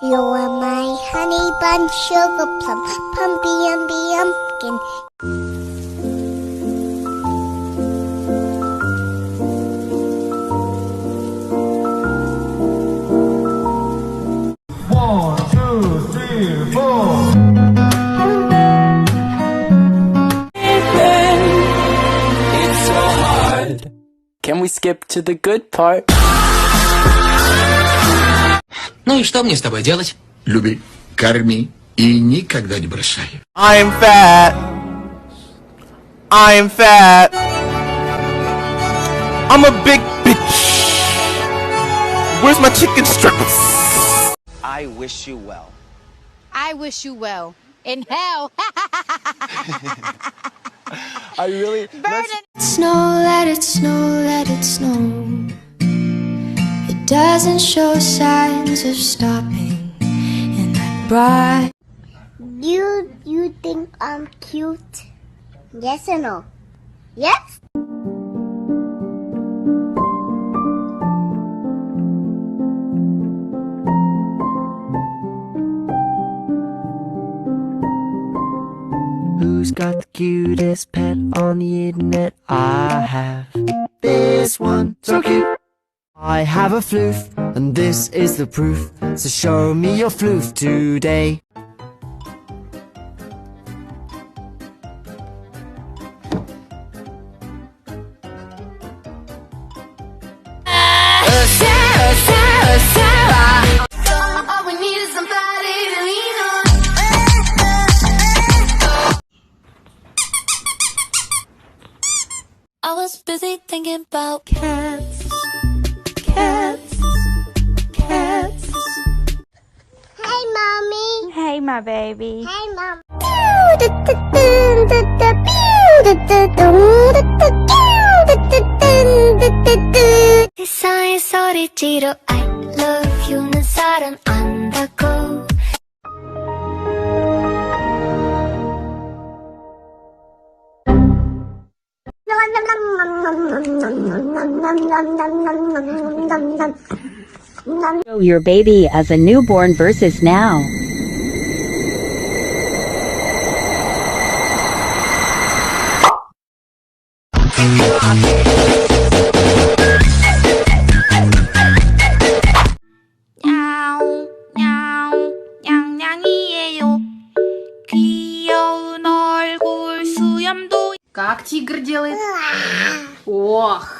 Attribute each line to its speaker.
Speaker 1: You are my honey bun, sugar plum, pumpy umby umpkin.
Speaker 2: One, two, three, four. It's so hard.
Speaker 3: Can we skip to the good part?
Speaker 4: Ну и что мне с тобой делать?
Speaker 5: Люби, корми и никогда не бросай.
Speaker 6: I'm fat. I'm fat. I'm a big bitch. Where's my chicken strips?
Speaker 3: I wish you well.
Speaker 7: I wish you well. In hell.
Speaker 3: I really...
Speaker 7: Burn it.
Speaker 8: Snow, let it snow, let it snow. It doesn't show signs of stopping in that bright.
Speaker 1: You think I'm cute? Yes or no? Yes?
Speaker 3: Who's got the cutest pet on the internet? I have this one, so cute. I have a floof, and this is the proof. So show me your floof today.
Speaker 8: All we need is somebody to lean on. I was busy thinking about cats, cats, cats.
Speaker 1: Hey, Mommy.
Speaker 7: Hey, my baby.
Speaker 1: Hey, Mom.
Speaker 8: 세상의 소리지로 I love you는 사람 안다고.
Speaker 9: Show your baby as a newborn versus now.
Speaker 7: 야옹, 야옹, 냥냥이에요. 귀여운 얼굴 수염도. Как тигр делает? Ох.